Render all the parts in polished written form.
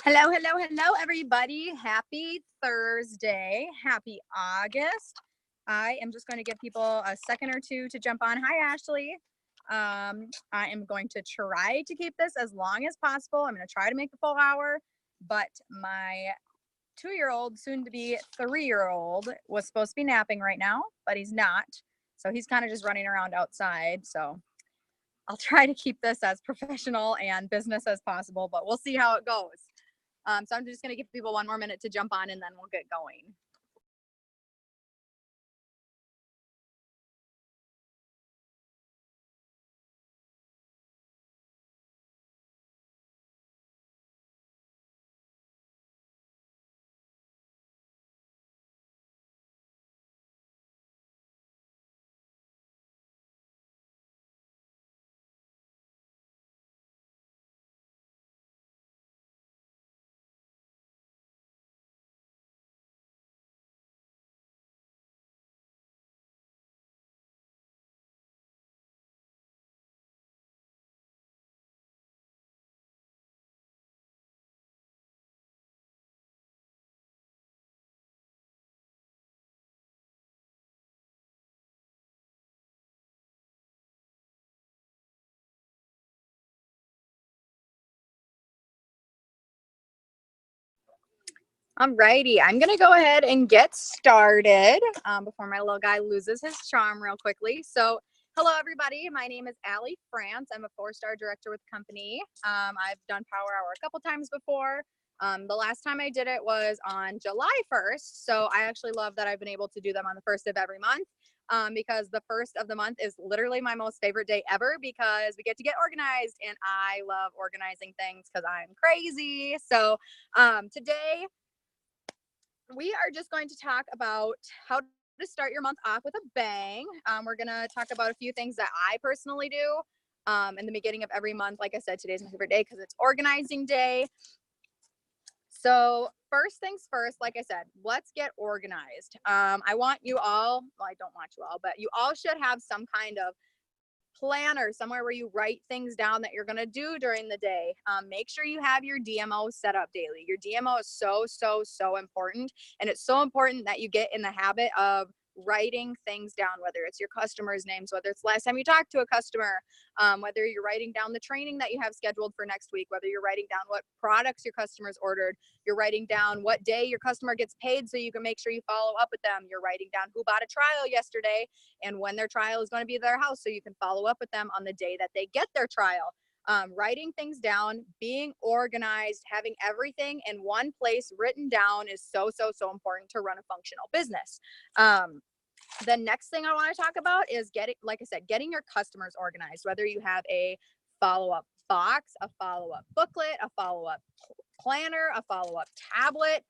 Hello, hello, hello, everybody. Happy Thursday. Happy August. I am just going to give people a second or two to jump on. Hi, Ashley. I am going to try to keep this as long as possible. I'm going to try to make the full hour, but my 2-year-old, soon to be 3-year-old, was supposed to be napping right now, but he's not. So he's kind of just running around outside. So I'll try to keep this as professional and business as possible, but we'll see how it goes. So I'm just going to give people one more minute to jump on and then we'll get going. Alrighty, I'm gonna go ahead and get started before my little guy loses his charm real quickly. So, hello everybody. My name is Allie France. I'm a 4-star director with the company. I've done Power Hour a couple times before. The last time I did it was on July 1st. So I actually love that I've been able to do them on the 1st of every month. Because the 1st of the month is literally my most favorite day ever because we get to get organized and I love organizing things because I'm crazy. So today we are just going to talk about how to start your month off with a bang. We're going to talk about a few things that I personally do in the beginning of every month. Like I said, today's my favorite day because it's organizing day. So first things first, like I said, let's get organized. I want you all, well, I don't want you all, but you all should have some kind of planner somewhere where you write things down that you're going to do during the day. Make sure you have your DMO set up daily. Your DMO is so important. And it's so important that you get in the habit of writing things down, whether it's your customers' names, whether it's the last time you talked to a customer, whether you're writing down the training that you have scheduled for next week, whether you're writing down what products your customers ordered, you're writing down what day your customer gets paid so you can make sure you follow up with them. You're writing down who bought a trial yesterday and when their trial is going to be at their house so you can follow up with them on the day that they get their trial. Writing things down, being organized, having everything in one place written down is so important to run a functional business. The next thing I want to talk about is getting, like I said, getting your customers organized, whether you have a follow-up box, a follow-up booklet, a follow-up planner, a follow-up tablet,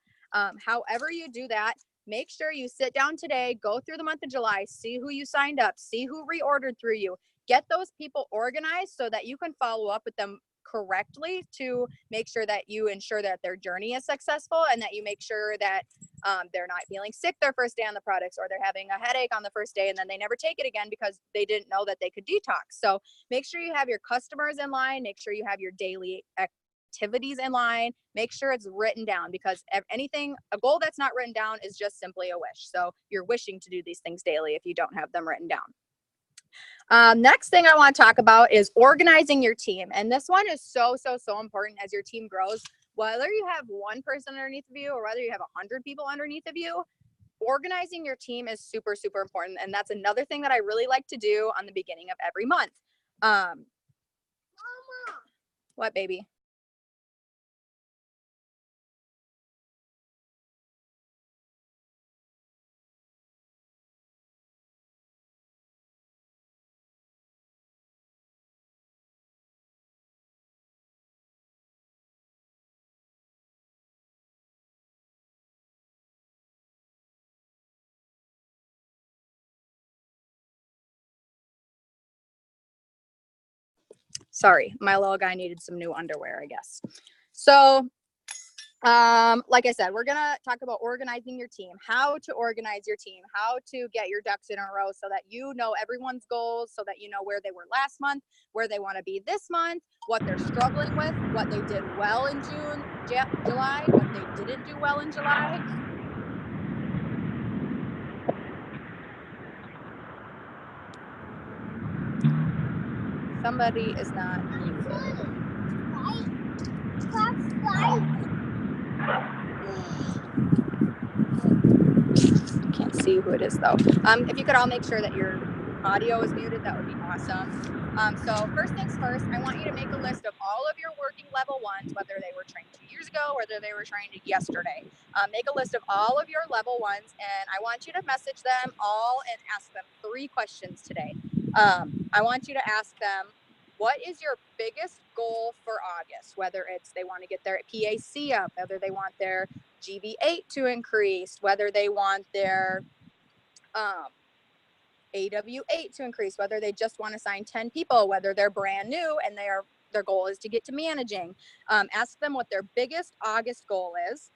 however you do that. Make sure you sit down today, go through the month of July, see who you signed up, see who reordered through you, get those people organized so that you can follow up with them correctly to make sure that you ensure that their journey is successful and that you make sure that they're not feeling sick their first day on the products or they're having a headache on the first day and then they never take it again because they didn't know that they could detox. So make sure you have your customers in line, make sure you have your daily activities in line, make sure it's written down because anything, a goal that's not written down is just simply a wish. So you're wishing to do these things daily if you don't have them written down. Next thing I want to talk about is organizing your team. And this one is so important as your team grows. Whether you have one person underneath of you or whether you have 100 people underneath of you, organizing your team is super important. And that's another thing that I really like to do on the beginning of every month. Mama. What, baby? Sorry, my little guy needed some new underwear, I guess. So Like I said, we're gonna talk about organizing your team, how to organize your team, how to get your ducks in a row so that you know everyone's goals, so that you know where they were last month, where they want to be this month, what they're struggling with, what they did well in June, July, what they didn't do well in July. Somebody is not muted. Can't see who it is though. If you could all make sure that your audio is muted, that would be awesome. So first things first, I want you to make a list of all of your working level ones, whether they were trained 2 years ago, whether they were trained yesterday. Make a list of all of your level ones, and I want you to message them all and ask them 3 questions today. I want you to ask them, what is your biggest goal for August? Whether it's they want to get their PAC up, whether they want their GB8 to increase, whether they want their AW8 to increase, whether they just want to sign 10 people, whether they're brand new and their goal is to get to managing. Ask them what their biggest August goal is.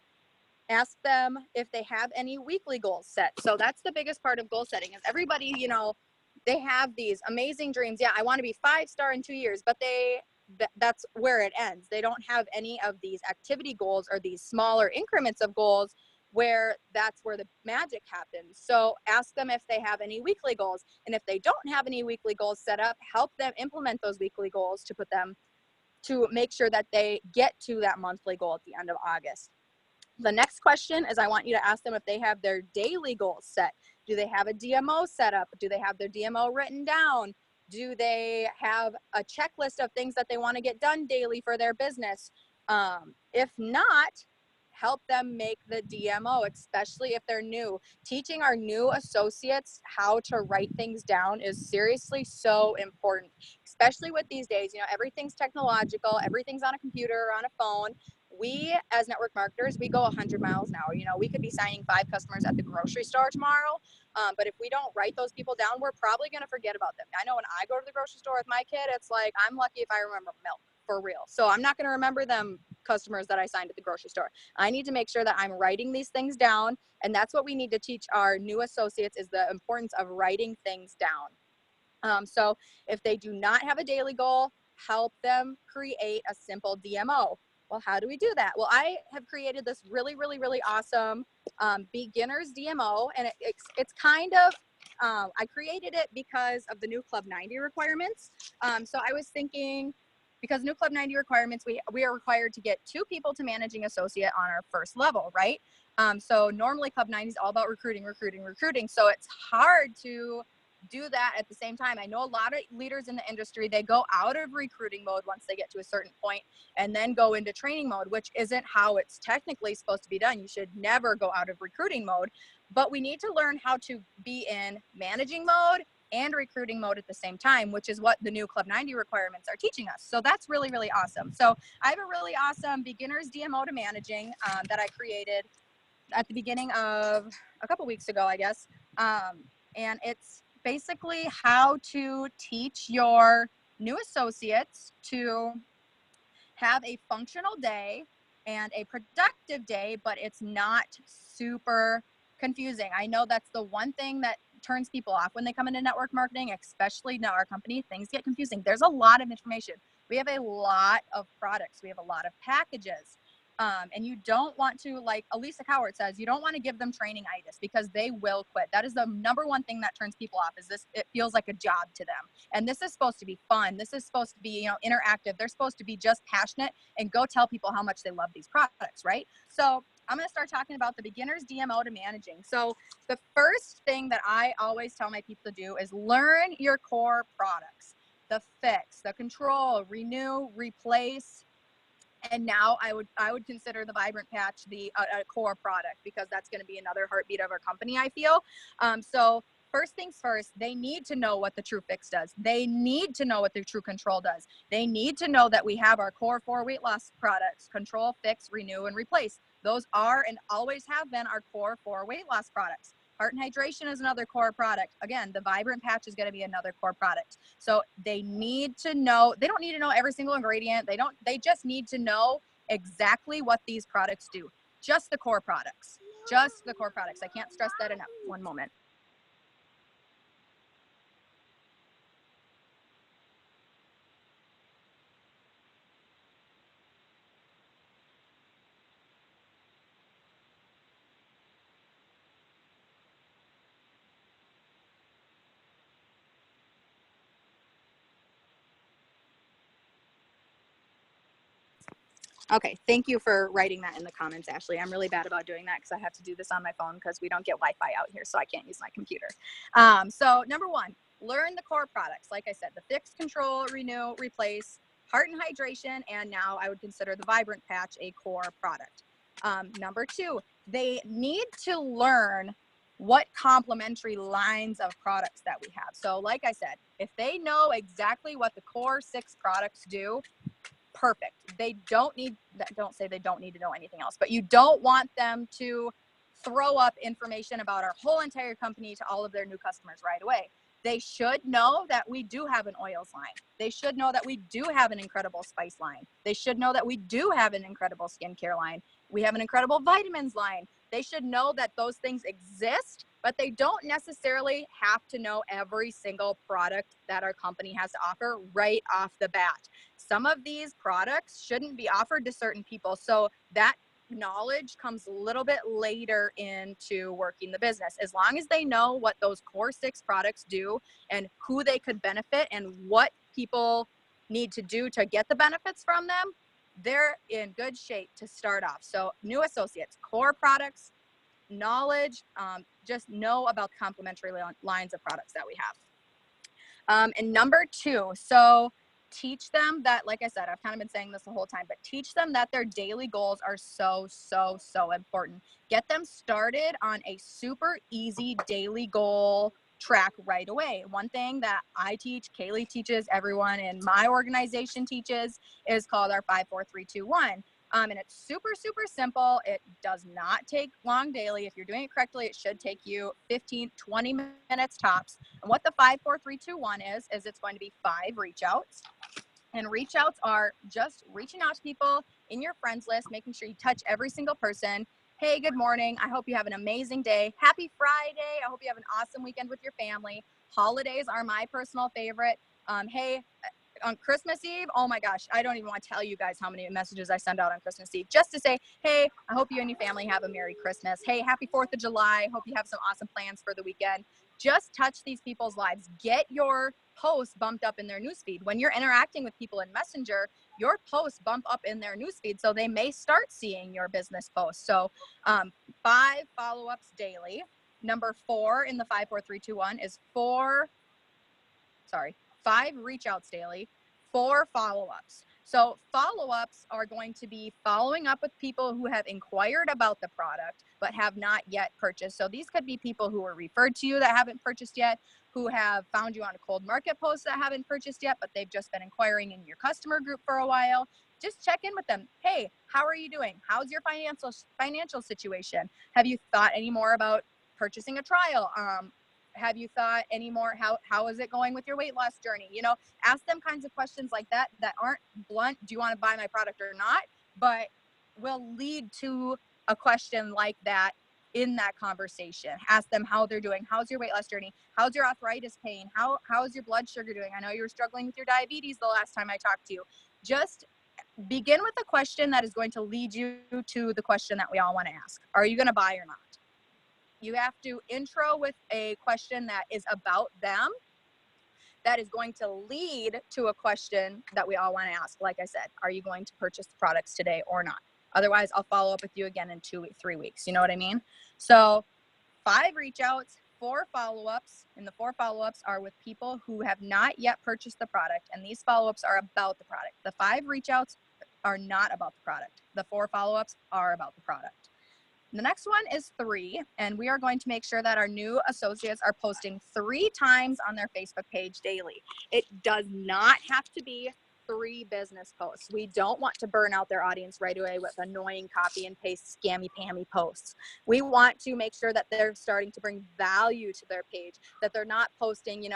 Ask them if they have any weekly goals set. So that's the biggest part of goal setting, is everybody, they have these amazing dreams. Yeah, I want to be 5-star in 2 years, but that's where it ends. They don't have any of these activity goals or these smaller increments of goals where that's where the magic happens. So ask them if they have any weekly goals. And if they don't have any weekly goals set up, help them implement those weekly goals to make sure that they get to that monthly goal at the end of August. The next question is, I want you to ask them if they have their daily goals set. Do they have a DMO set up? Do they have their DMO written down? Do they have a checklist of things that they want to get done daily for their business? If not, help them make the DMO, especially if they're new. Teaching our new associates how to write things down is seriously so important, especially with these days. Everything's technological, everything's on a computer or on a phone. We, as network marketers, we go 100 miles an hour. We could be signing 5 customers at the grocery store tomorrow, but if we don't write those people down, we're probably going to forget about them. I know when I go to the grocery store with my kid, it's like, I'm lucky if I remember milk, for real. So I'm not going to remember them customers that I signed at the grocery store. I need to make sure that I'm writing these things down, and that's what we need to teach our new associates, is the importance of writing things down. So if they do not have a daily goal, help them create a simple DMO. Well, how do we do that? Well, I have created this really, really, really awesome beginner's DMO, and it's kind of, I created it because of the new Club 90 requirements. So I was thinking, because new Club 90 requirements, we are required to get 2 people to managing associate on our first level, right? So normally Club 90 is all about recruiting. So it's hard to do that at the same time. I know a lot of leaders in the industry, they go out of recruiting mode once they get to a certain point and then go into training mode, which isn't how it's technically supposed to be done. You should never go out of recruiting mode, but we need to learn how to be in managing mode and recruiting mode at the same time, which is what the new Club 90 requirements are teaching us. So that's really, really awesome. So I have a really awesome beginner's DMO to managing that I created at the beginning of a couple weeks ago, I guess. And it's basically how to teach your new associates to have a functional day and a productive day, but it's not super confusing. I know that's the one thing that turns people off when they come into network marketing, especially now our company. Things get confusing. There's a lot of information. We have a lot of products. We have a lot of packages. And you don't want to, like Elisa Cowart says, you don't want to give them training-itis, because they will quit. That is the number one thing that turns people off, is this, it feels like a job to them. And this is supposed to be fun. This is supposed to be, interactive. They're supposed to be just passionate and go tell people how much they love these products, right? So I'm going to start talking about the beginner's DMO to managing. So the first thing that I always tell my people to do is learn your core products: the fix, the control, renew, replace. And now I would consider the Vibrant Patch a core product, because that's going to be another heartbeat of our company, I feel. So first things first, they need to know what the True Fix does. They need to know what the True Control does. They need to know that we have our core 4 weight loss products: Control, Fix, Renew, and Replace. Those are and always have been our core 4 weight loss products. Heart and Hydration is another core product. Again, the Vibrant Patch is going to be another core product. So they need to know, they don't need to know every single ingredient. They just need to know exactly what these products do. Just the core products. Just the core products. I can't stress that enough. One moment. Okay, thank you for writing that in the comments, Ashley. I'm really bad about doing that because I have to do this on my phone because we don't get Wi-Fi out here, so I can't use my computer. So number one, learn the core products. Like I said, the Fix, Control, Renew, Replace, Heart and Hydration, and now I would consider the Vibrant Patch a core product. Number two, they need to learn what complementary lines of products that we have. So like I said, if they know exactly what the core 6 products do, perfect. They don't need, don't say they don't need to know anything else, but you don't want them to throw up information about our whole entire company to all of their new customers right away. They should know that we do have an oils line. They should know that we do have an incredible spice line. They should know that we do have an incredible skincare line. We have an incredible vitamins line. They should know that those things exist, but they don't necessarily have to know every single product that our company has to offer right off the bat. Some of these products shouldn't be offered to certain people. So that knowledge comes a little bit later into working the business. As long as they know what those core 6 products do and who they could benefit and what people need to do to get the benefits from them, they're in good shape to start off. So new associates, core products, knowledge, just know about the complementary lines of products that we have. And number 2, so teach them that, like I said, I've kind of been saying this the whole time, but teach them that their daily goals are so important. Get them started on a super easy daily goal track right away. One thing that I teach, Kaylee teaches, everyone in my organization teaches, is called our 5, 4, 3, 2, 1. And it's super simple. It does not take long daily. If you're doing it correctly, it should take you 15, 20 minutes tops. And what the 5, 4, 3, 2, 1 is it's going to be 5 reach outs. And reach outs are just reaching out to people in your friends list, making sure you touch every single person. Hey, good morning. I hope you have an amazing day. Happy Friday. I hope you have an awesome weekend with your family. Holidays are my personal favorite. Hey, on Christmas Eve, oh my gosh, I don't even want to tell you guys how many messages I send out on Christmas Eve just to say, hey, I hope you and your family have a Merry Christmas. Hey, happy 4th of July. Hope you have some awesome plans for the weekend. Just touch these people's lives. Get your posts bumped up in their newsfeed. When you're interacting with people in Messenger, your posts bump up in their newsfeed, so they may start seeing your business posts. So 5 follow-ups daily. Number 4 in the 5, 4, 3, 2, 1 is 5 reach outs daily, 4 follow-ups. So follow-ups are going to be following up with people who have inquired about the product but have not yet purchased. So these could be people who were referred to you that haven't purchased yet, who have found you on a cold market post that haven't purchased yet, but they've just been inquiring in your customer group for a while. Just check in with them. Hey, how are you doing? How's your financial situation? Have you thought any more about purchasing a trial? Have you thought any more, how is it going with your weight loss journey? Ask them kinds of questions like that aren't blunt, do you want to buy my product or not, but will lead to a question like that in that conversation. Ask them how they're doing. How's your weight loss journey? How's your arthritis pain? How's your blood sugar doing? I know you were struggling with your diabetes the last time I talked to you. Just begin with a question that is going to lead you to the question that we all want to ask. Are you going to buy or not? You have to intro with a question that is about them, that is going to lead to a question that we all want to ask. Like I said, are you going to purchase the products today or not? Otherwise, I'll follow up with you again in 3 weeks. You know what I mean? So 5 reach outs, 4 follow-ups, and the 4 follow-ups are with people who have not yet purchased the product, and these follow-ups are about the product. The 5 reach outs are not about the product. The 4 follow-ups are about the product. The next one is 3, and we are going to make sure that our new associates are posting 3 times on their Facebook page daily. It does not have to be 3 business posts. We don't want to burn out their audience right away with annoying copy and paste scammy pammy posts. We want to make sure that they're starting to bring value to their page, that they're not posting,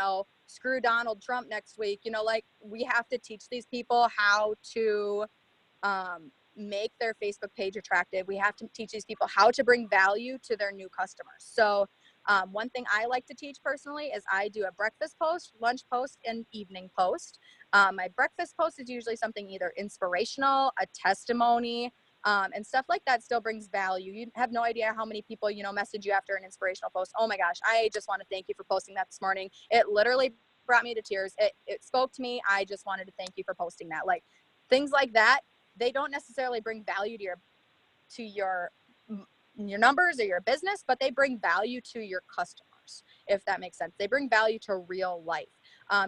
screw Donald Trump next week. Like, we have to teach these people how to make their Facebook page attractive. We have to teach these people how to bring value to their new customers. So one thing I like to teach personally is I do a breakfast post, lunch post, and evening post. My breakfast post is usually something either inspirational, a testimony, and stuff like that still brings value. You have no idea how many people, message you after an inspirational post. Oh my gosh, I just want to thank you for posting that this morning. It literally brought me to tears. It spoke to me. I just wanted to thank you for posting that. Like things like that, they don't necessarily bring value to your numbers or your business, but they bring value to your customers, if that makes sense. They bring value to real life.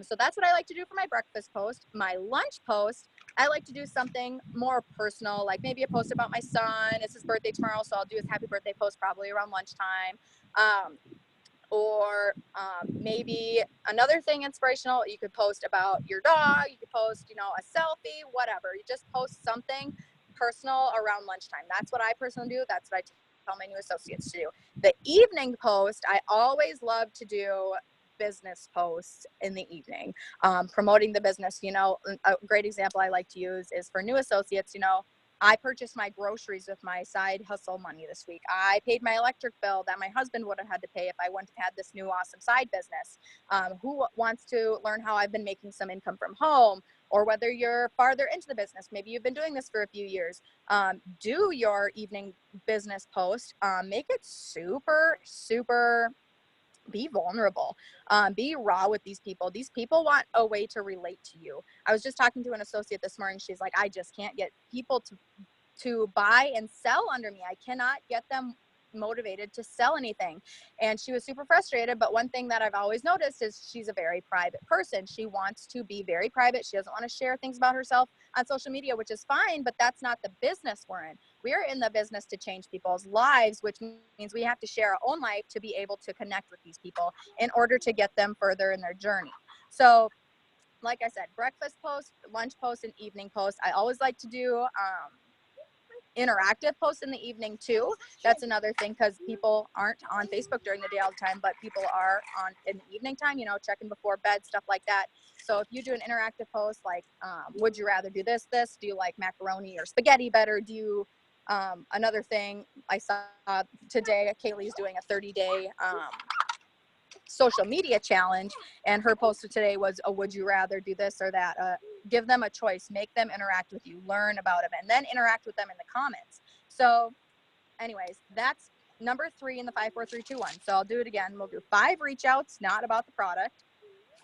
So that's what I like to do for my breakfast post. My lunch post, I like to do something more personal, like maybe a post about my son. It's his birthday tomorrow, so I'll do his happy birthday post probably around lunchtime. Or maybe another thing inspirational, you could post about your dog, you could post, a selfie, whatever. You just post something personal around lunchtime. That's what I personally do. That's what I tell my new associates to do. The evening post, I always love to do business posts in the evening, promoting the business. A great example I like to use is for new associates. I purchased my groceries with my side hustle money this week. I paid my electric bill that my husband would have had to pay if I wouldn't have had this new awesome side business. Who wants to learn how I've been making some income from home? Or whether you're farther into the business, maybe you've been doing this for a few years, do your evening business post, make it super, super, be vulnerable, be raw with these people. These people want a way to relate to you. I was just talking to an associate this morning. She's like, I just can't get people to buy and sell under me. I cannot get them motivated to sell anything. And she was super frustrated. But one thing that I've always noticed is she's a very private person. She wants to be very private. She doesn't want to share things about herself on social media, which is fine, but that's not the business we're in. We're in the business to change people's lives, which means we have to share our own life to be able to connect with these people in order to get them further in their journey. So like I said, breakfast post, lunch post, and evening post. I always like to do interactive posts in the evening too. That's another thing, because people aren't on Facebook during the day all the time, but people are on in the evening time, checking before bed, stuff like that. So if you do an interactive post like, would you rather do this? Do you like macaroni or spaghetti better? Do you, another thing I saw today, Kaylee's doing a 30-day social media challenge, and her post today was, would you rather do this or that? Give them a choice, make them interact with you, learn about them, and then interact with them in the comments. So anyways, that's number 3 in the 5, 4, 3, 2, 1. So I'll do it again. We'll do 5 reach outs, not about the product,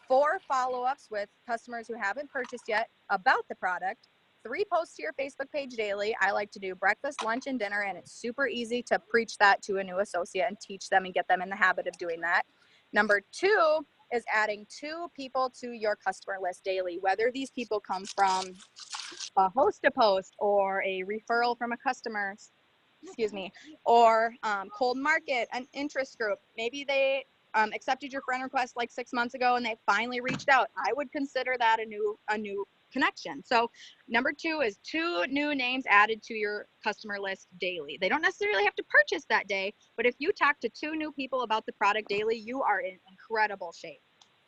4 follow-ups with customers who haven't purchased yet about the product, 3 posts to your Facebook page daily. I like to do breakfast, lunch, and dinner, and it's super easy to preach that to a new associate and teach them and get them in the habit of doing that. Number 2 is adding 2 people to your customer list daily, whether these people come from a host a post or a referral from a customer, or cold market, an interest group. Maybe they accepted your friend request like 6 months ago and they finally reached out. I would consider that a new connection. So number 2 is 2 new names added to your customer list daily. They don't necessarily have to purchase that day, but if you talk to 2 new people about the product daily, you are in incredible shape.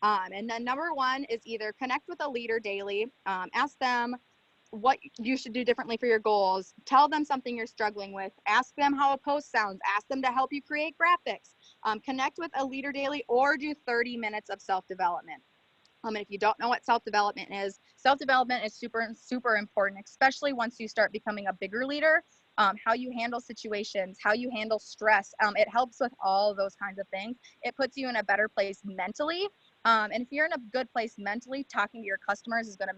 And then number 1 is either connect with a leader daily, ask them what you should do differently for your goals, tell them something you're struggling with, ask them how a post sounds, ask them to help you create graphics, connect with a leader daily, or do 30 minutes of self-development. And if you don't know what self-development is super, super important, especially once you start becoming a bigger leader. How you handle situations, how you handle stress. It helps with all of those kinds of things. It puts you in a better place mentally. And if you're in a good place mentally, talking to your customers is going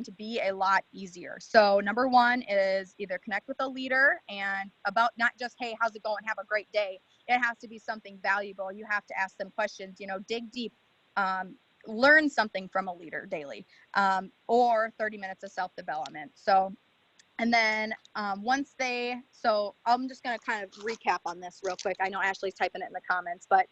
to be a lot easier. So number 1 is either connect with a leader, and about not just, hey, how's it going? Have a great day. It has to be something valuable. You have to ask them questions, dig deep, learn something from a leader daily, or 30 minutes of self-development. So, and then so I'm just going to kind of recap on this real quick. I know Ashley's typing it in the comments, but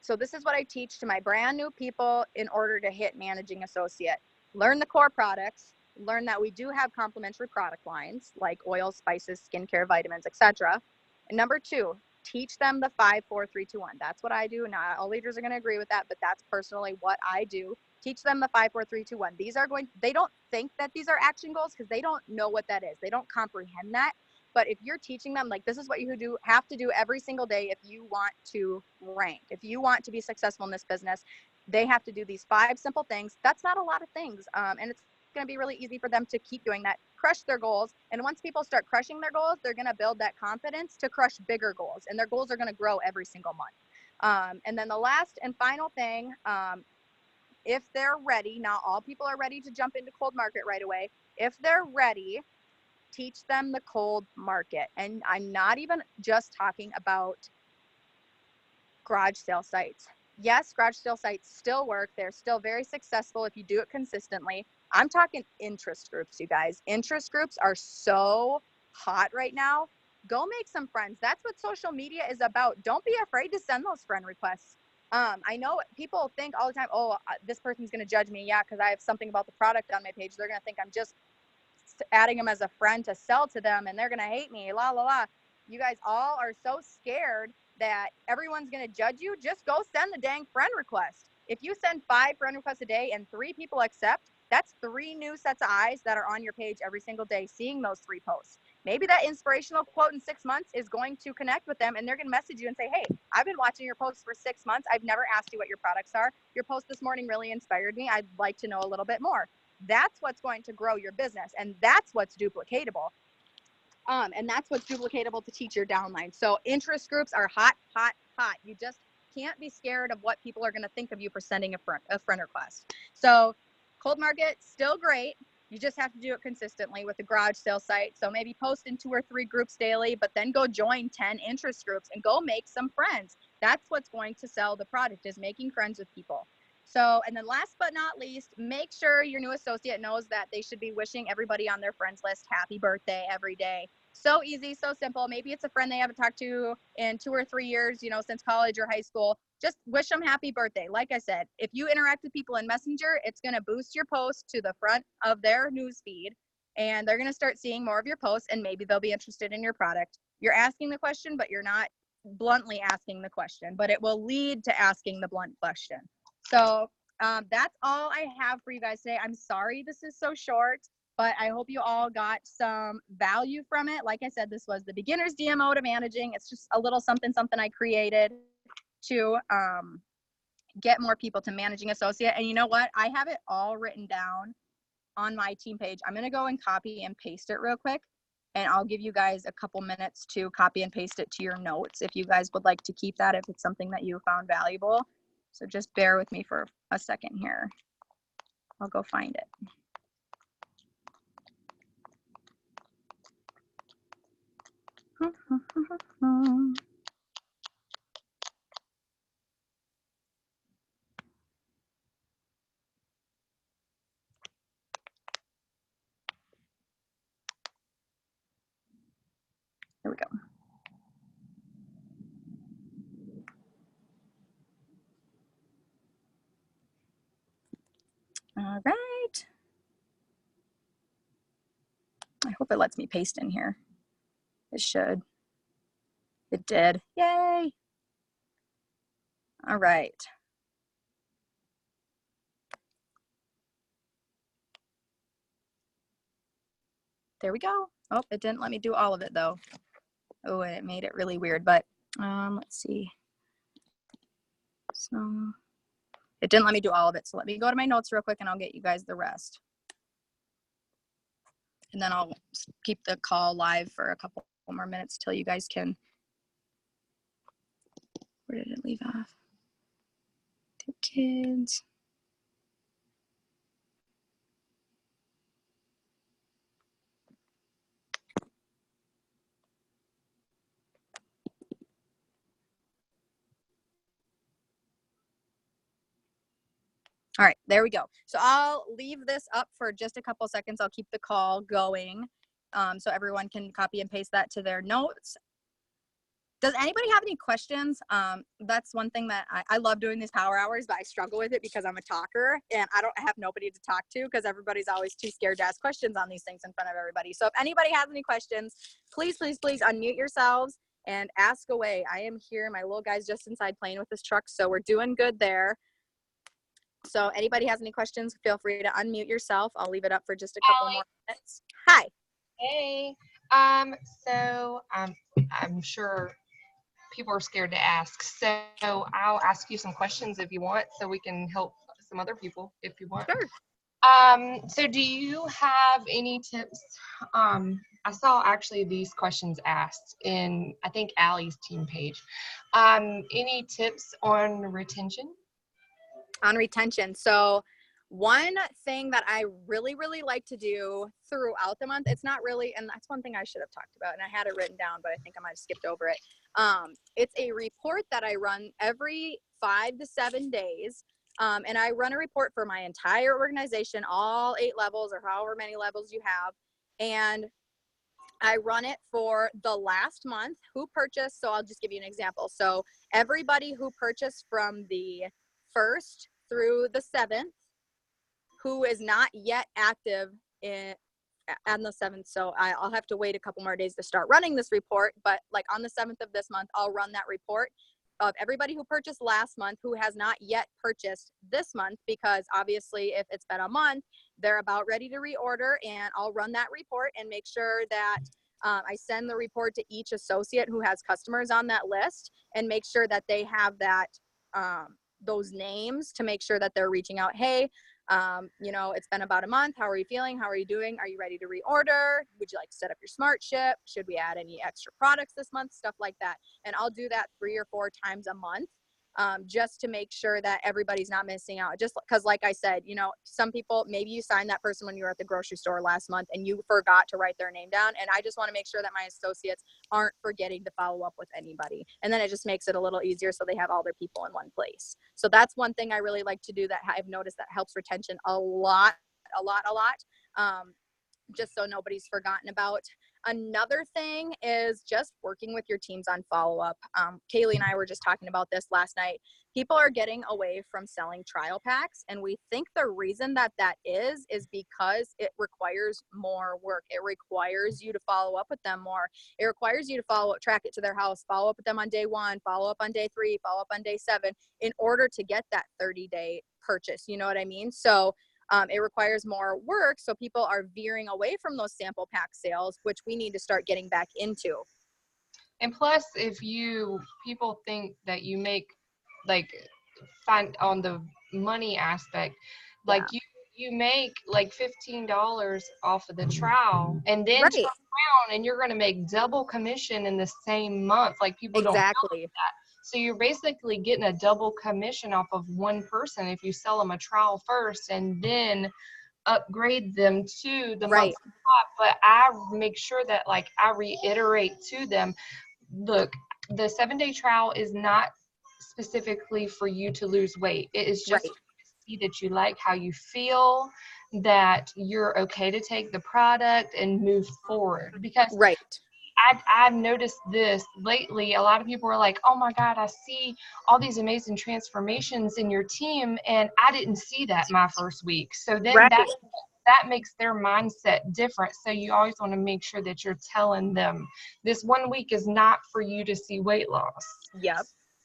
so this is what I teach to my brand new people in order to hit managing associate. Learn the core products, learn that we do have complementary product lines like oils, spices, skincare, vitamins, etc. And number 2, teach them the 5, 4, 3, 2, 1. That's what I do. Not all leaders are going to agree with that, but that's personally what I do Teach them the 5, 4, 3, 2, 1. They don't think that these are action goals because they don't know what that is. They don't comprehend that. But if you're teaching them, like, this is what you have to do every single day if you want to rank, if you want to be successful in this business, they have to do these 5 simple things. That's not a lot of things. And it's going to be really easy for them to keep doing that, crush their goals. And once people start crushing their goals, they're going to build that confidence to crush bigger goals. And their goals are going to grow every single month. And then the last and final thing, if they're ready, not all people are ready to jump into cold market right away. If they're ready, teach them the cold market. And I'm not even just talking about garage sale sites. Yes, garage sale sites still work. They're still very successful if you do it consistently. I'm talking interest groups, you guys. Interest groups are so hot right now. Go make some friends. That's what social media is about. Don't be afraid to send those friend requests. I know people think all the time, oh, this person's going to judge me. Yeah, because I have something about the product on my page. They're going to think I'm just adding them as a friend to sell to them, and they're going to hate me, la, la, la. You guys all are so scared that everyone's going to judge you. Just go send the dang friend request. If you send 5 friend requests a day and 3 people accept, that's 3 new sets of eyes that are on your page every single day seeing those 3 posts. Maybe that inspirational quote in 6 months is going to connect with them, and they're going to message you and say, hey, I've been watching your posts for 6 months. I've never asked you what your products are. Your post this morning really inspired me. I'd like to know a little bit more. That's what's going to grow your business, and that's what's duplicatable. And that's what's duplicatable to teach your downline. So interest groups are hot, hot, hot. You just can't be scared of what people are going to think of you for sending a friend request. So cold market, still great. You just have to do it consistently with the garage sale site. So maybe post in 2 or 3 groups daily, but then go join 10 interest groups and go make some friends. That's what's going to sell the product, is making friends with people. So, and then last but not least, make sure your new associate knows that they should be wishing everybody on their friends list happy birthday every day. So easy, so simple. Maybe it's a friend they haven't talked to in 2 or 3 years, since college or high school. Just wish them happy birthday. Like I said, if you interact with people in Messenger, it's going to boost your post to the front of their news feed, and they're going to start seeing more of your posts, and maybe they'll be interested in your product. You're asking the question, but you're not bluntly asking the question, but it will lead to asking the blunt question. So that's all I have for you guys today. I'm sorry this is so short, but I hope you all got some value from it. Like I said, this was the beginner's DMO to managing. It's just a little something I created to get more people to managing associate. And you know what? I have it all written down on my team page. I'm going to go and copy and paste it real quick. And I'll give you guys a couple minutes to copy and paste it to your notes if you guys would like to keep that, if it's something that you found valuable. So just bear with me for a second here. I'll go find it. Here we go. All right. I hope it lets me paste in here. It should. It did. Yay. All right. There we go. Oh, it didn't let me do all of it though. Oh, and it made it really weird, but let's see. So it didn't let me do all of it. So let me go to my notes real quick and I'll get you guys the rest. And then I'll keep the call live for a couple more minutes till you guys can. Where did it leave off? 2 kids. All right, there we go. So I'll leave this up for just a couple seconds. I'll keep the call going so everyone can copy and paste that to their notes. Does anybody have any questions? That's one thing that I love doing these power hours, but I struggle with it because I'm a talker and I don't have nobody to talk to because everybody's always too scared to ask questions on these things in front of everybody. So if anybody has any questions, please, please, please unmute yourselves and ask away. I am here. My little guy's just inside playing with this truck, so we're doing good there. So anybody has any questions, feel free to unmute yourself. I'll leave it up for just a couple Allie. more minutes. Hi. Hey. So I'm sure people are scared to ask. So I'll ask you some questions if you want, so we can help some other people if you want. Sure. So do you have any tips? I saw actually these questions asked in, I think, Allie's team page. Any tips on retention? On retention. So one thing that I really, really like to do throughout the month, it's not really, and that's one thing I should have talked about, and I had it written down, but I think I might have skipped over it. It's a report that I run every 5 to 7 days. And I run a report for my entire organization, all 8 levels or however many levels you have. And I run it for the last month who purchased. So I'll just give you an example. So everybody who purchased from the 1st through the 7th, who is not yet active on the 7th. So I'll have to wait a couple more days to start running this report. But like on the 7th of this month, I'll run that report of everybody who purchased last month who has not yet purchased this month, because obviously if it's been a month, they're about ready to reorder, and I'll run that report and make sure that I send the report to each associate who has customers on that list and make sure that they have that those names to make sure that they're reaching out. Hey, you know, it's been about a month. How are you feeling? How are you doing? Are you ready to reorder? Would you like to set up your smart ship? Should we add any extra products this month? Stuff like that. And I'll do that 3 or 4 times a month. Just to make sure that everybody's not missing out. Just because, like I said, you know, some people, maybe you signed that person when you were at the grocery store last month and you forgot to write their name down. And I just want to make sure that my associates aren't forgetting to follow up with anybody. And then it just makes it a little easier so they have all their people in one place. So that's one thing I really like to do that I've noticed that helps retention a lot. Just so nobody's forgotten about. Another thing is just working with your teams on follow-up. Kaylee and I were just talking about this last night. People are getting away from selling trial packs, and we think the reason that is because it requires more work. It requires you to follow up with them more. It requires you to track it to their house, follow up with them on day 1, follow up on day 3, follow up on day 7 in order to get that 30-day purchase. You know what I mean? So it requires more work, so people are veering away from those sample pack sales, which we need to start getting back into. And plus, if people think that you make, like, find on the money aspect, like you make like $15 off of the trial, and then turn around and you're going to make double commission in the same month. Like, people don't know that. So you're basically getting a double commission off of one person if you sell them a trial first and then upgrade them to the monthly top. But I make sure that, like, I reiterate to them, look, the 7-day trial is not specifically for you to lose weight. It is just to see that you like how you feel, that you're okay to take the product and move forward. Because I've noticed this lately. A lot of people are like, oh my God, I see all these amazing transformations in your team, and I didn't see that my first week. So then that makes their mindset different. So you always want to make sure that you're telling them this 1 week is not for you to see weight loss.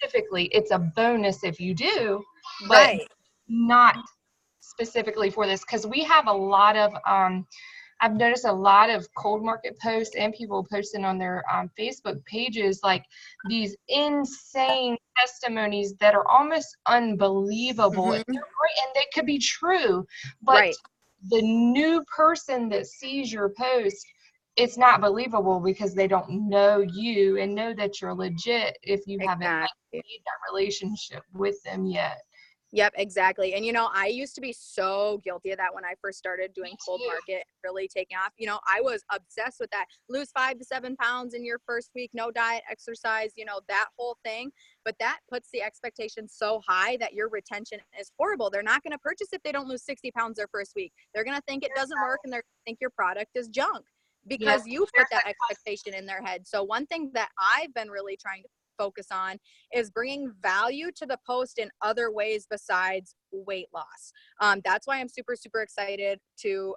Specifically, it's a bonus if you do, but not specifically for this. Because we have a lot of I've noticed a lot of cold market posts and people posting on their Facebook pages, like, these insane testimonies that are almost unbelievable. And they're great, and they could be true, but the new person that sees your post, it's not believable because they don't know you and know that you're legit if you haven't made that relationship with them yet. Yep, exactly. And, you know, I used to be so guilty of that when I first started doing cold market, really taking off. You know, I was obsessed with that. Lose 5 to 7 pounds in your first week, no diet, exercise, you know, that whole thing. But that puts the expectation so high that your retention is horrible. They're not going to purchase if they don't lose 60 pounds their first week. They're going to think it doesn't work, and they're going to think your product is junk because you put that expectation in their head. So one thing that I've been really trying to focus on is bringing value to the post in other ways besides weight loss. That's why I'm super, super excited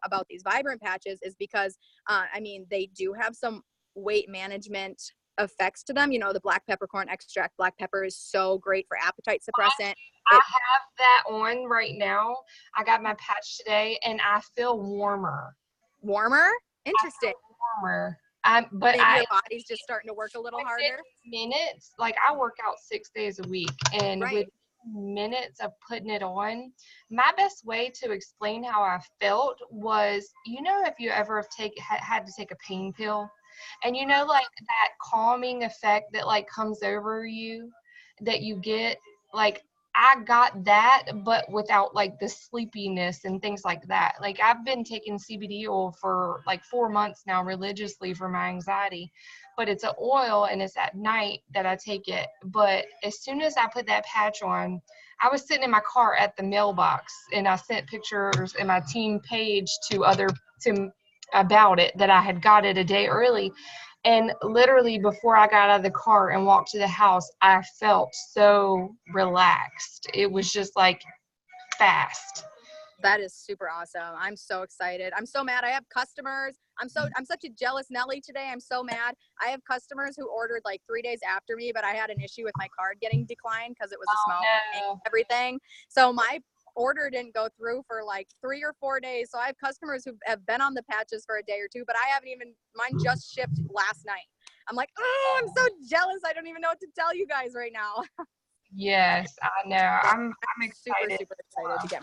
about these Vibrant patches, is because, I mean, they do have some weight management effects to them. You know, the black peppercorn extract, black pepper is so great for appetite suppressant. I have that on right now. I got my patch today and I feel warmer. Warmer? Interesting. Warmer. Maybe your body's just starting to work a little harder. Minutes, like I work out 6 days a week, and Right. with minutes of putting it on, my best way to explain how I felt was, you know, if you ever have had to take a pain pill, and you know, like that calming effect that like comes over you, that you get, like I got that, but without like the sleepiness and things like that. Like I've been taking CBD oil for like 4 months now religiously for my anxiety, but it's an oil and it's at night that I take it. But as soon as I put that patch on, I was sitting in my car at the mailbox and I sent pictures in my team page about it, that I had got it a day early. And literally before I got out of the car and walked to the house, I felt so relaxed. It was just like fast. That is super awesome. I'm so excited. I'm so mad. I have customers. I'm such a jealous Nelly today. I'm so mad. I have customers who ordered like 3 days after me, but I had an issue with my card getting declined because it was a small No. everything. So my order didn't go through for like 3 or 4 days. So I have customers who have been on the patches for a day or two, but I haven't even, mine just shipped last night. I'm like, oh, I'm so jealous. I don't even know what to tell you guys right now. Yes, I know. I'm excited. Super excited to get.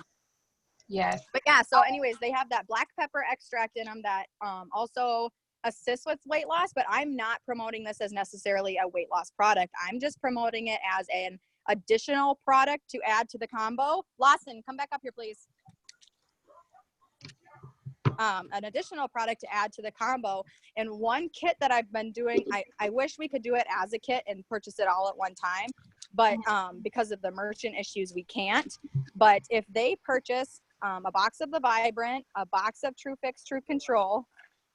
Yes. But yeah, so anyways, they have that black pepper extract in them that also assists with weight loss, but I'm not promoting this as necessarily a weight loss product. I'm just promoting it as an additional product to add to the combo. Lawson, come back up here, please. An additional product to add to the combo. And one kit that I've been doing, I wish we could do it as a kit and purchase it all at one time, but because of the merchant issues, we can't. But if they purchase a box of the Vibrant, a box of TrueFix True Control,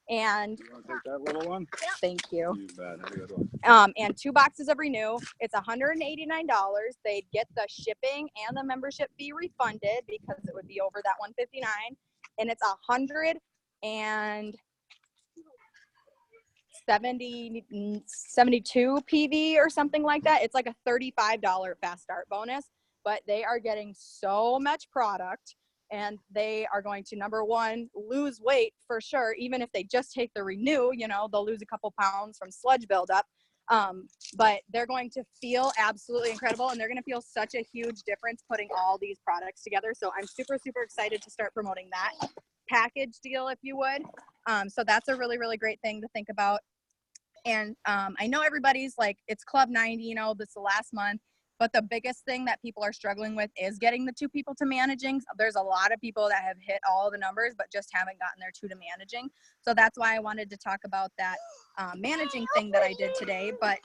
and You want to take that little one? thank you. You bet. Have a good one. And 2 boxes of Renew. It's $189. They'd get the shipping and the membership fee refunded because it would be over that $159, and it's 172 PV or something like that. It's like a $35 fast start bonus, but they are getting so much product. And they are going to, number one, lose weight for sure. Even if they just take the Renew, you know, they'll lose a couple pounds from sludge buildup. But they're going to feel absolutely incredible. And they're going to feel such a huge difference putting all these products together. So I'm super, super excited to start promoting that package deal, if you would. So that's a really, really great thing to think about. And I know everybody's like, it's Club 90, you know, this is the last month. But the biggest thing that people are struggling with is getting the 2 people to managing. There's a lot of people that have hit all the numbers, but just haven't gotten their 2 to managing. So that's why I wanted to talk about that managing thing that I did today. But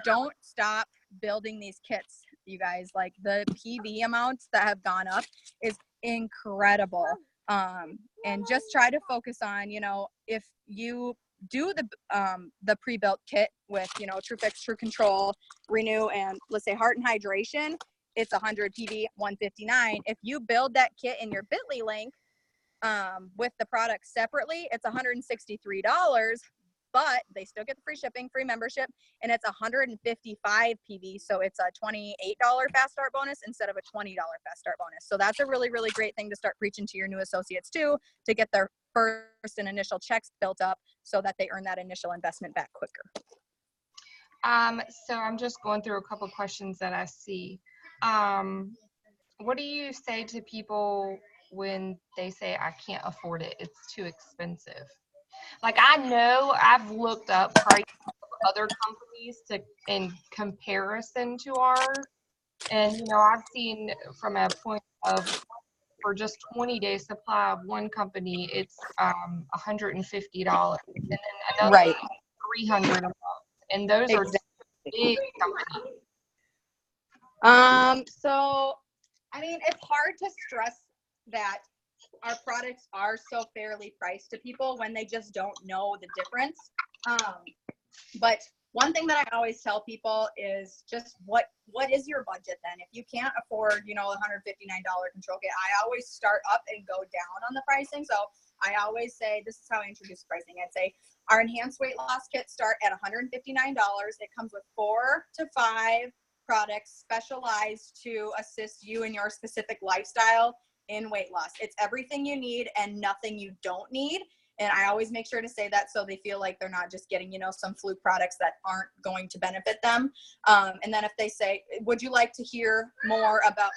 don't stop building these kits, you guys. Like the PV amounts that have gone up is incredible. And just try to focus on, you know, if you do the pre-built kit with, you know, TrueFix, True Control, Renew, and let's say Heart and Hydration, it's 100 PV, 159. If you build that kit in your Bitly link with the product separately, it's $163, but they still get the free shipping, free membership, and it's 155 PV. So it's a $28 fast start bonus instead of a $20 fast start bonus. So that's a really, really great thing to start preaching to your new associates too, to get their first and initial checks built up so that they earn that initial investment back quicker. So I'm just going through a couple questions that I see. What do you say to people when they say, I can't afford it, it's too expensive? Like, I know I've looked up prices of other companies in comparison to ours. And, you know, I've seen from a point of, for just 20 days supply of one company, it's $150. And then another Right. $300 a month. And those are big companies. So, I mean, it's hard to stress that our products are so fairly priced to people when they just don't know the difference. But one thing that I always tell people is just what is your budget then? If you can't afford, you know, $159 control kit, I always start up and go down on the pricing. So I always say, this is how I introduce pricing. I'd say our enhanced weight loss kits start at $159. It comes with 4 to 5 products specialized to assist you in your specific lifestyle in weight loss. It's everything you need and nothing you don't need. And I always make sure to say that so they feel like they're not just getting, you know, some fluke products that aren't going to benefit them. And then if they say, would you like to hear more about,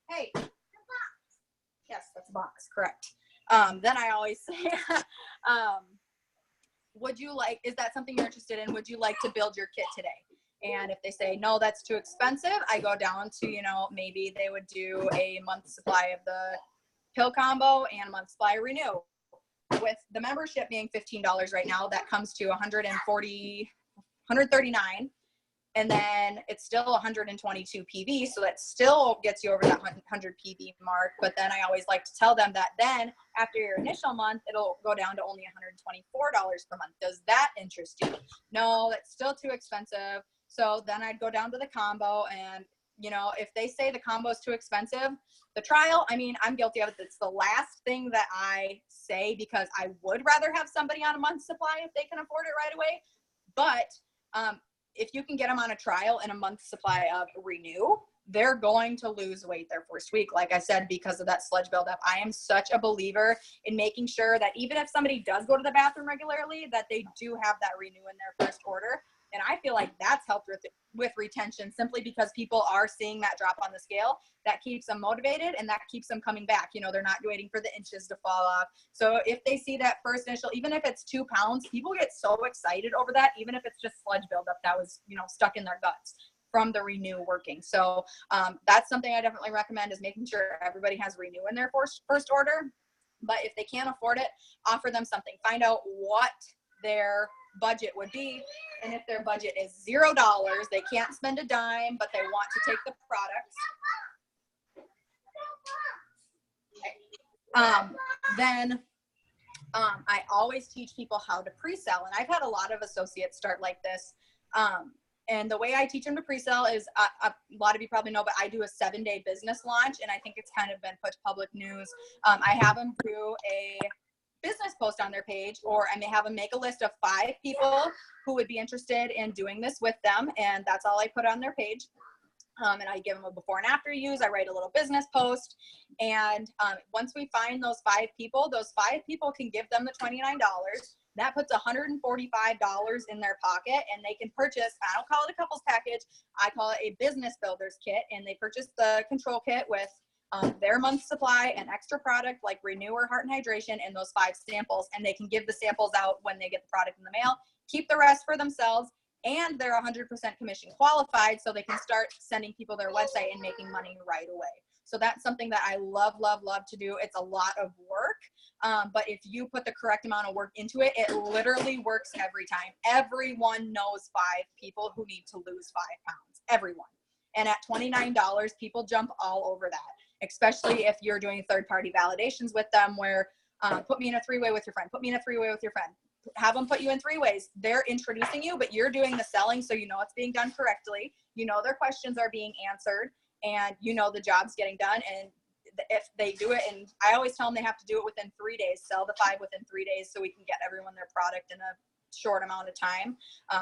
hey, yes, that's a box, correct. Then I always say, is that something you're interested in? Would you like to build your kit today? And if they say, no, that's too expensive, I go down to, you know, maybe they would do a month supply of the pill combo and a month supply of Renew. With the membership being $15 right now, that comes to $139. And then it's still 122 PV. So that still gets you over that 100 PV mark. But then I always like to tell them that then after your initial month, it'll go down to only $124 per month. Does that interest you? No, that's still too expensive. So then I'd go down to the combo, and, you know, if they say the combo is too expensive, the trial, I mean, I'm guilty of it. It's the last thing that I say because I would rather have somebody on a month's supply if they can afford it right away. But if you can get them on a trial and a month's supply of Renew, they're going to lose weight their first week. Like I said, because of that sludge buildup, I am such a believer in making sure that even if somebody does go to the bathroom regularly, that they do have that Renew in their first order. And I feel like that's helped with retention, simply because people are seeing that drop on the scale. That keeps them motivated and that keeps them coming back. You know, they're not waiting for the inches to fall off. So if they see that first initial, even if it's 2 pounds, people get so excited over that, even if it's just sludge buildup that was, you know, stuck in their guts from the Renew working. So that's something I definitely recommend, is making sure everybody has Renew in their first order. But if they can't afford it, offer them something. Find out what their budget would be, and if their budget is $0, they can't spend a dime, but they want to take the products, then I always teach people how to pre-sell. And I've had a lot of associates start like this. And the way I teach them to pre-sell is, a lot of you probably know, but I do a 7-day business launch, and I think it's kind of been put to public news. I have them do a business post on their page, or I may have them make a list of 5 people who would be interested in doing this with them, and that's all I put on their page. And I give them a before and after use. I write a little business post, and once we find those 5 people can give them the $29. That puts $145 in their pocket, and they can purchase, I don't call it a couples package, I call it a business builders kit, and they purchase the control kit with their month's supply and extra product like Renew or Heart and Hydration, and those 5 samples, and they can give the samples out when they get the product in the mail, keep the rest for themselves, and they're 100% commission qualified, so they can start sending people their website and making money right away. So that's something that I love, love, love to do. It's a lot of work, but if you put the correct amount of work into it, it literally works every time. Everyone knows 5 people who need to lose 5 pounds, everyone. And at $29, people jump all over that, especially if you're doing third-party validations with them, where put me in a 3-way with your friend, put me in a 3-way with your friend. Have them put you in 3 ways. They're introducing you, but you're doing the selling, so you know it's being done correctly. You know their questions are being answered, and you know the job's getting done. And if they do it, and I always tell them they have to do it within 3 days, sell the 5 within 3 days, so we can get everyone their product in a short amount of time.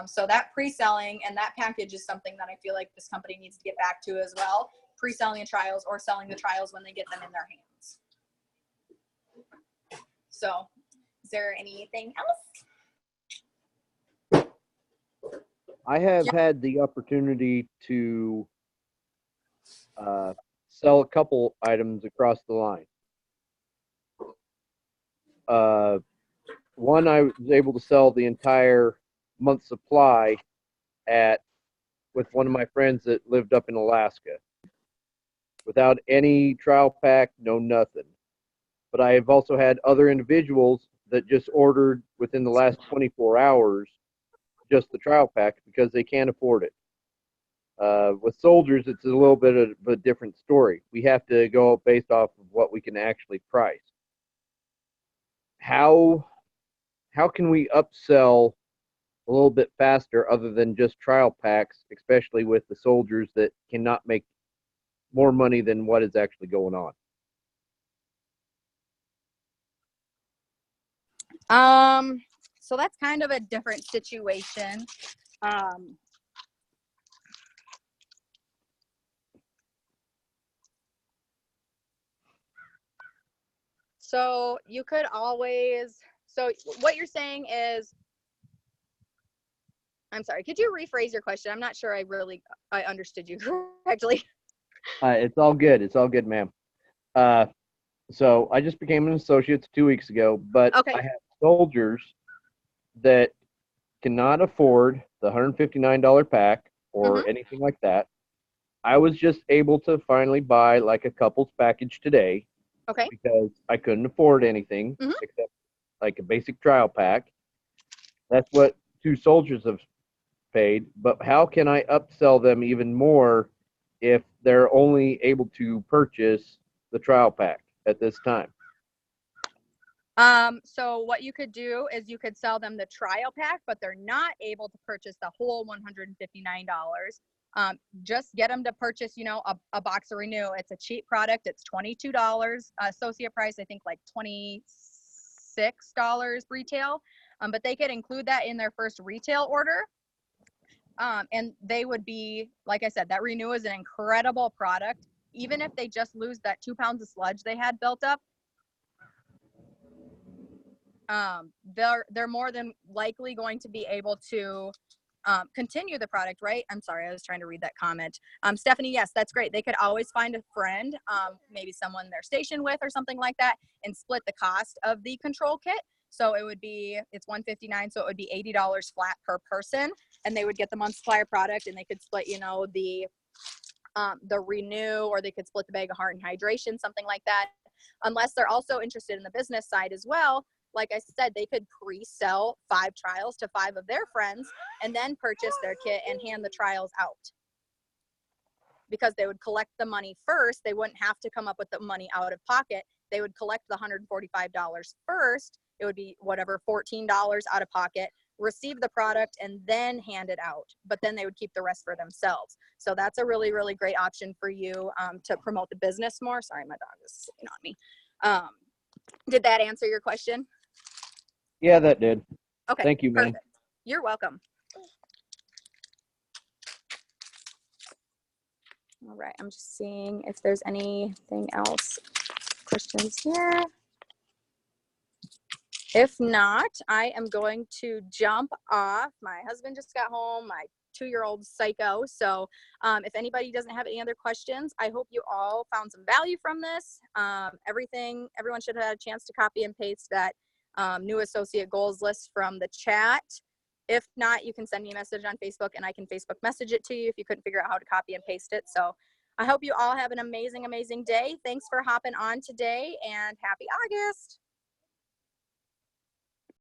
So that pre-selling and that package is something that I feel like this company needs to get back to as well. Pre-selling the trials, or selling the trials when they get them in their hands. So is there anything else? I have had the opportunity to sell a couple items across the line. One, I was able to sell the entire month's supply with one of my friends that lived up in Alaska, without any trial pack, no nothing. But I have also had other individuals that just ordered within the last 24 hours just the trial pack because they can't afford it. With soldiers, it's a little bit of a different story. We have to go based off of what we can actually price. How can we upsell a little bit faster other than just trial packs, especially with the soldiers that cannot make more money than what is actually going on? So that's kind of a different situation. So you could always, so what you're saying is, I'm sorry, could you rephrase your question? I'm not sure I understood you correctly. It's all good. It's all good, ma'am. So I just became an associate 2 weeks ago, but Okay. I have soldiers that cannot afford the $159 pack or Mhm. anything like that. I was just able to finally buy like a couple's package today Okay. because I couldn't afford anything Mhm. except like a basic trial pack. That's what two soldiers have paid. But how can I upsell them even more if they're only able to purchase the trial pack at this time? So what you could do is you could sell them the trial pack, but they're not able to purchase the whole $159. Just get them to purchase, a box of Renew. It's a cheap product. It's $22. Associate price, I think like $26 retail. But they could include that in their first retail order. And they would be, like I said, that Renew is an incredible product. Even if they just lose that 2 pounds of sludge they had built up, they're more than likely going to be able to continue the product, right? I'm sorry, I was trying to read that comment. Stephanie, yes, that's great. They could always find a friend, maybe someone they're stationed with or something like that, and split the cost of the control kit. So it's $159, so it would be $80 flat per person, and they would get the month supply of product, and they could split, the Renew, or they could split the bag of Heart and Hydration, something like that. Unless they're also interested in the business side as well. Like I said, they could pre-sell 5 trials to 5 of their friends and then purchase their kit and hand the trials out. Because they would collect the money first. They wouldn't have to come up with the money out of pocket. They would collect the $145 first. It would be whatever, $14 out of pocket, receive the product, and then hand it out. But then they would keep the rest for themselves. So that's a really, really great option for you to promote the business more. Sorry, my dog is sitting on me. Did that answer your question? Yeah, that did. Okay, Thank you, man. perfect. You're welcome. All right, I'm just seeing if there's anything else. Questions here. If not, I am going to jump off. My husband just got home, my 2-year-old psycho. So if anybody doesn't have any other questions, I hope you all found some value from this. Everyone should have had a chance to copy and paste that new associate goals list from the chat. If not, you can send me a message on Facebook and I can Facebook message it to you if you couldn't figure out how to copy and paste it. So I hope you all have an amazing, amazing day. Thanks for hopping on today, and happy August.